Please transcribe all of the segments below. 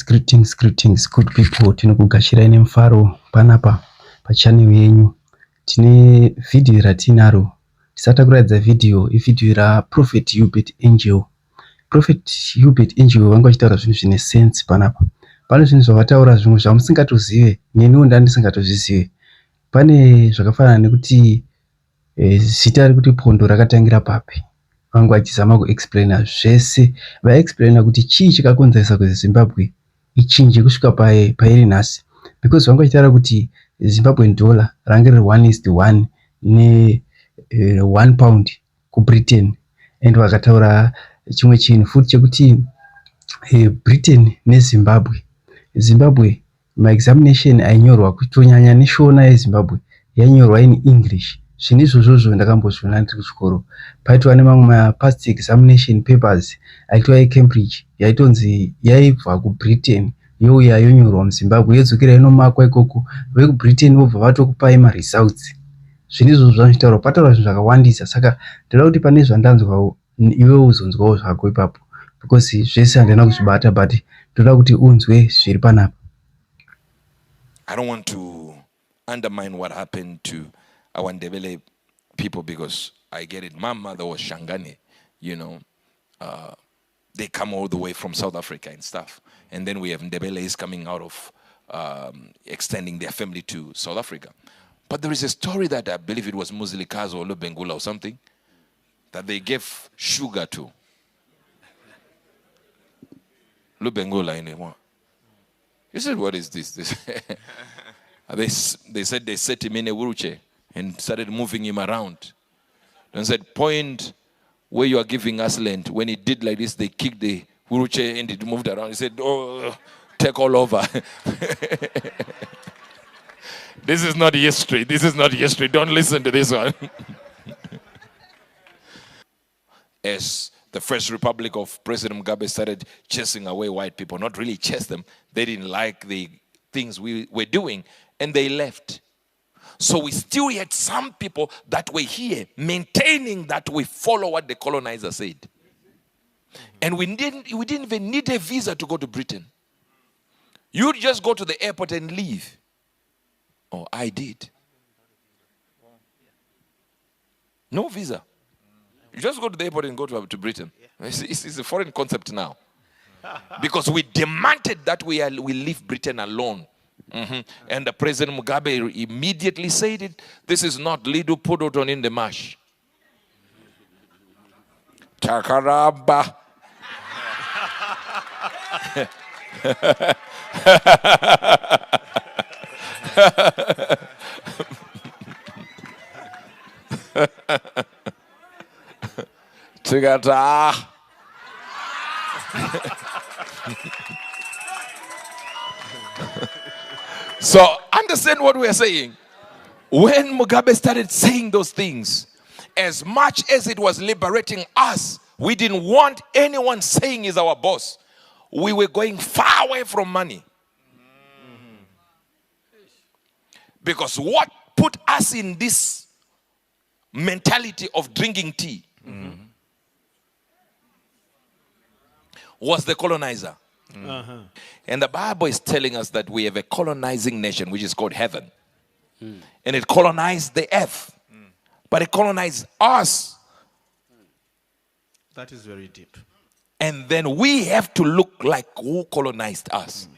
Greetings, good people. Tinokugashira ine mfaro panapa pachannel yenyu. Tine video ratinaro. Tisata kuradza video, ivideo ra Prophet Uebert Angel. Prophet Uebert Angel vanga vachitaura zvinhu zvine sense panapa. Pane zvinhu zvavataura zvimwe zvamusingatozive, neniwo ndanisingatozizive. Pane zvakafanana nekuti zita rekuti pondo rakatangira papi. Vanga vachizama kuexplaina zvese. Vaexplaina kuti chii chikakonzeresa kuti Zimbabwe ichinje kusvika pairi nhasi, because vanga vachitaura kuti Zimbabwean dollar range riri 1:1 ne 1 pound kuBritain, and vakataura chimwe chinhu futi chekuti Britain neZimbabwe maexamination ainyorwa kutonyanya neshona yeZimbabwe yanyorwa in English. Zvinhu izvozvo ndakambozviona ndiri kuchikoro. Paitwa nemamwe past examination papers aitwa eCambridge yaitonzi yaibva kuBritain youya yonyorwa muZimbabwe yodzokera inomakwa ikoko, vekuBritain vobva vatokupai results. Zvinhu izvozvo zvinotaurwa, pataurwa zvinhu zvakawandisa. Saka ndoda kuti pane zvandanzwawo iwe uzonzwawo zvako ipapo, because zvese handina kuzvibata, but ndoda kuti unzwe zviri panapa. I don't want to undermine what happened to our Ndebele people, because I get it. My mother was Shangane, you know. They come all the way from South Africa and stuff. And then we have Ndebele's coming out of extending their family to South Africa. But there is a story that I believe it was Muzilikazi or Lubengula or something, that they gave sugar to. Lubengula in one. You said, what is this? They said they set him in a wheelchair and started moving him around. And said, point where you are giving us land. When he did like this, they kicked the wheelchair and it moved around. He said, oh, take all over. This is not history. This is not history. Don't listen to this one. As the first republic of President Mugabe started chasing away white people, not really chase them, they didn't like the things we were doing, and they left. So we still had some people that were here maintaining that we follow what the colonizer said. And we didn't even need a visa to go to Britain. You'd just go to the airport and leave. Oh, I did. No visa. You just go to the airport and go to Britain. It's a foreign concept now. Because we demanded that we leave Britain alone. And the President Mugabe immediately said it. This is not Lidu Pudoton in the mash. Takaraba. Together. So understand what we are saying. When Mugabe started saying those things, as much as it was liberating us, we didn't want anyone saying he's our boss. We were going far away from money. Because what put us in this mentality of drinking tea was the colonizer. And the Bible is telling us that we have a colonizing nation which is called heaven. And it colonized the earth. But it colonized us. That is very deep. And then we have to look like who colonized us.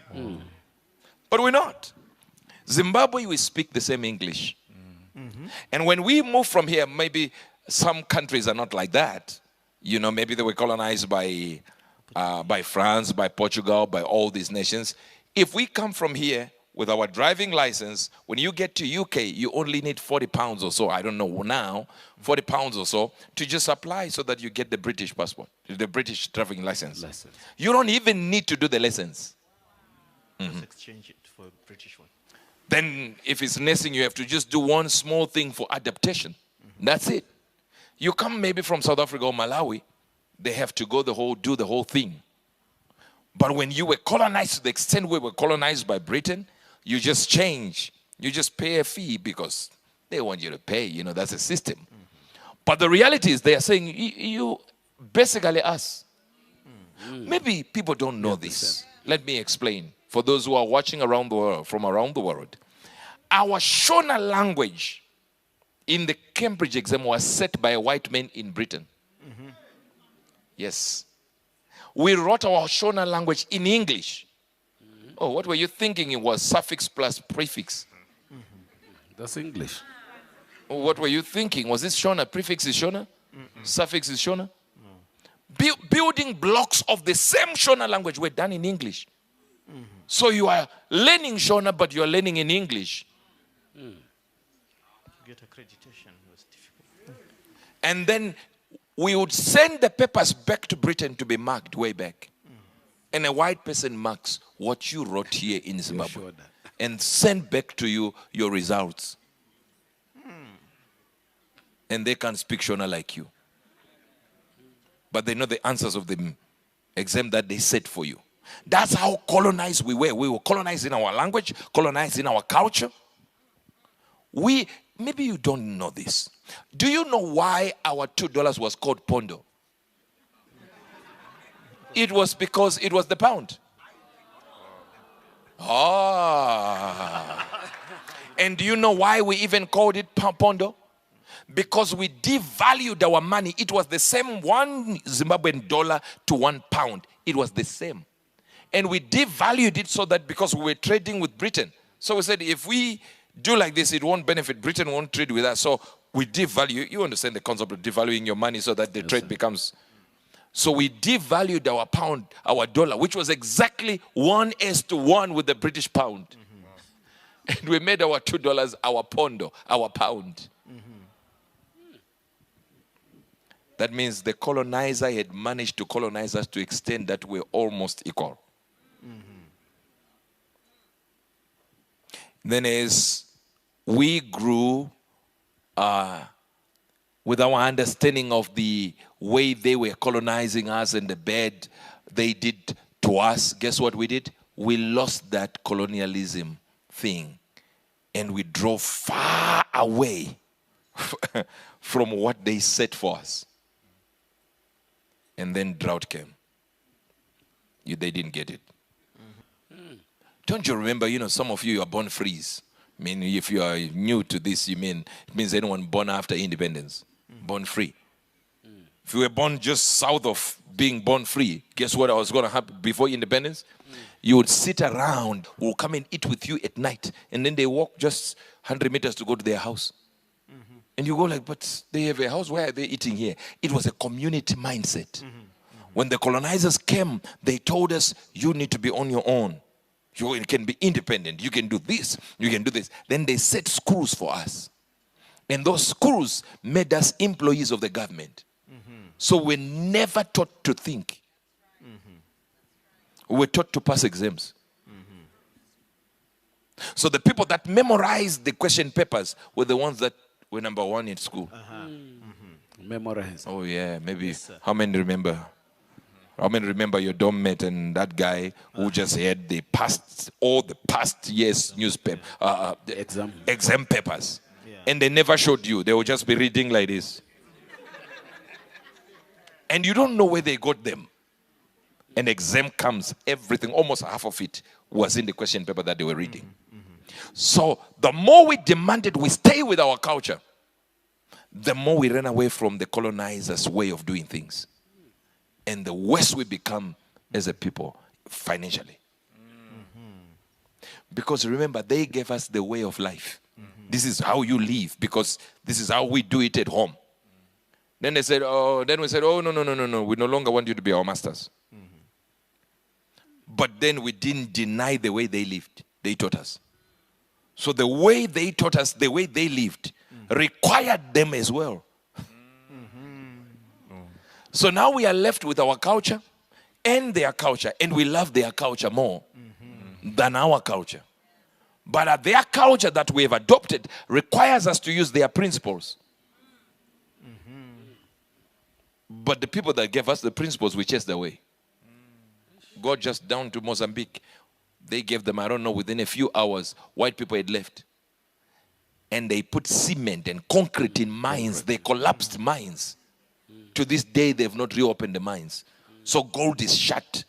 But we're not. Zimbabwe, we speak the same English. And when we move from here, maybe some countries are not like that. You know, maybe they were colonized by France, by Portugal, by all these nations. If we come from here with our driving license, when you get to UK, you only need 40 pounds or so, I don't know now, 40 pounds or so, to just apply so that you get the British passport, the British driving license. You don't even need to do the lessons. Let's exchange it for a British one. Then if it's nursing, you have to just do one small thing for adaptation. That's it. You come maybe from South Africa or Malawi, they have to go do the whole thing. But when you were colonized to the extent we were colonized by Britain, you just change. You just pay a fee because they want you to pay. You know, that's a system. But the reality is they are saying, you basically us. Maybe people don't know this. Let me explain. For those who are watching around the world, from around the world, our Shona language in the Cambridge exam was set by a white man in Britain. Yes. We wrote our Shona language in English. Oh, what were you thinking? It was suffix plus prefix. That's English. Oh, what were you thinking? Was this Shona? Prefix is Shona? Suffix is Shona? Building blocks of the same Shona language were done in English. So you are learning Shona, but you are learning in English. Get accreditation was difficult. And then we would send the papers back to Britain to be marked way back. And a white person marks what you wrote here in Zimbabwe and send back to you your results. And they can't speak Shona like you. But they know the answers of the exam that they set for you. That's how colonized we were. We were colonized in our language, colonized in our culture. Maybe you don't know this. Do you know why our $2 was called pondo? It was because it was the pound. And do you know why we even called it pondo? Because we devalued our money. It was the same $1 Zimbabwean to £1. It was the same. And we devalued it so that because we were trading with Britain. So we said if we do like this, it won't benefit. Britain won't trade with us. So we devalue. You understand the concept of devaluing your money so that the trade becomes. So we devalued our pound, our dollar, which was exactly 1:1 with the British pound. And we made our $2 our pondo, our pound. That means the colonizer had managed to colonize us to extend that we're almost equal. Then as we grew with our understanding of the way they were colonizing us and the bad they did to us, guess what we did? We lost that colonialism thing. And we drove far away from what they set for us. And then drought came. They didn't get it. Don't you remember, some of you are born frees. I mean, if you are new to this, it means anyone born after independence. Born free. If you were born just south of being born free, guess what was going to happen before independence? You would sit around, will come and eat with you at night. And then they walk just 100 meters to go to their house. And you go like, but they have a house, why are they eating here? It was a community mindset. When the colonizers came, they told us, you need to be on your own. You can be independent. You can do this. You can do this. Then they set schools for us. And those schools made us employees of the government. So we're never taught to think. We were taught to pass exams. So the people that memorized the question papers were the ones that were number one in school. Memorize. Oh yeah, maybe. Yes, sir. How many remember? How many remember your dorm mate and that guy who just had all the past years newspaper exam papers, and they never showed you. They would just be reading like this, and you don't know where they got them. An exam comes, everything, almost half of it was in the question paper that they were reading. So the more we demanded we stay with our culture, the more we ran away from the colonizers' way of doing things. And the worse we become as a people financially. Because remember, they gave us the way of life. This is how you live, because this is how we do it at home. Then we said, oh, no, we no longer want you to be our masters. But then we didn't deny the way they lived. They taught us. So the way they taught us, the way they lived, required them as well. So now we are left with our culture and their culture, and we love their culture more than our culture. But their culture that we have adopted requires us to use their principles. But the people that gave us the principles, we chased away. Go just down to Mozambique. They gave them, I don't know, within a few hours, white people had left. And they put cement and concrete in mines. They collapsed mines. To this day, they have not reopened the mines. So gold is shut.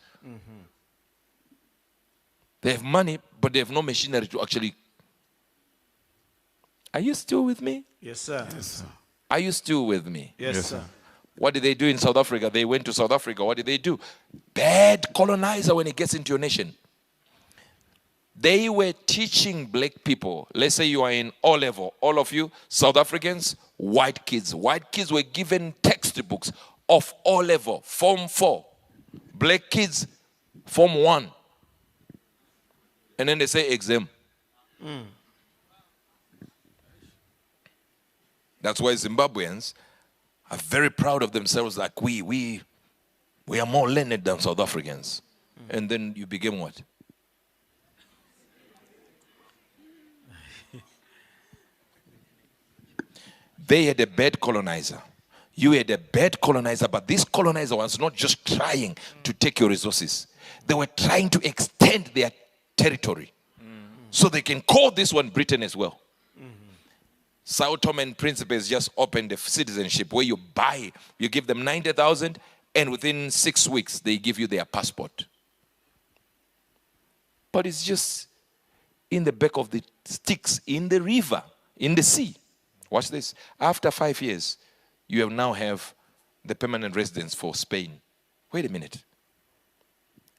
They have money, but they have no machinery to actually. Are you still with me? Yes, sir. Yes, sir. Are you still with me? Yes, sir. What did they do in South Africa? They went to South Africa. What did they do? Bad colonizer when he gets into your nation. They were teaching black people. Let's say you are in O level. All of you, South Africans, white kids. White kids were given textbooks of O level, Form 4. Black kids, Form 1. And then they say exam. That's why Zimbabweans are very proud of themselves, like we are more learned than South Africans. And then you became what? They had a bad colonizer. You had a bad colonizer, but this colonizer was not just trying to take your resources. They were trying to extend their territory. So they can call this one Britain as well. Sao Tome and Principe has just opened a citizenship where you buy, you give them 90,000, and within 6 weeks they give you their passport. But it's just in the back of the sticks, in the river, in the sea. Watch this. After 5 years, you now have the permanent residence for Spain. Wait a minute.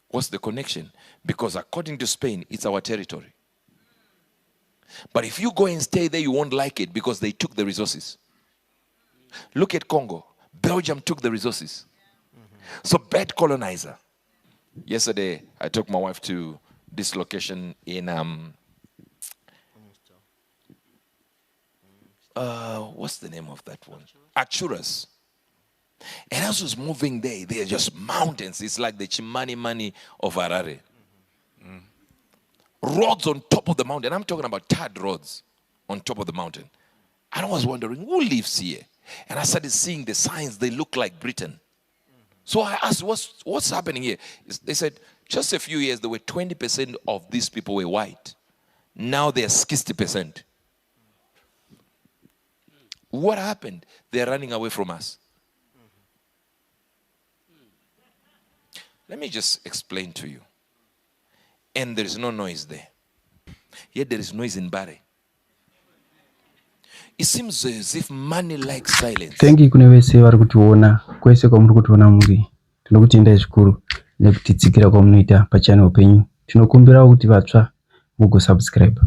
What's the connection? Because according to Spain, it's our territory. But if you go and stay there, you won't like it because they took the resources. Look at Congo. Belgium took the resources. So bad colonizer. Yesterday, I took my wife to this location in what's the name of that one? Achuras. And as I was moving there, they are just mountains. It's like the Chimani of Harare. Roads on top of the mountain. I'm talking about tarred roads on top of the mountain. And I was wondering, who lives here? And I started seeing the signs. They look like Britain. So I asked, what's happening here? They said, just a few years, there were 20% of these people were white. Now they're 60%. What happened? They're running away from us. Let me just explain to you. And there is no noise there. Yet there is noise in Bari. It seems as if money likes silence. Thank you kune vese vari kutiona kwese kwamuri kutiona muri. Tinokutendai zvikuru nekutitsikira kwamunoita pachannel penyu. Tinokumbirawo kuti vatsva mugosubscribe.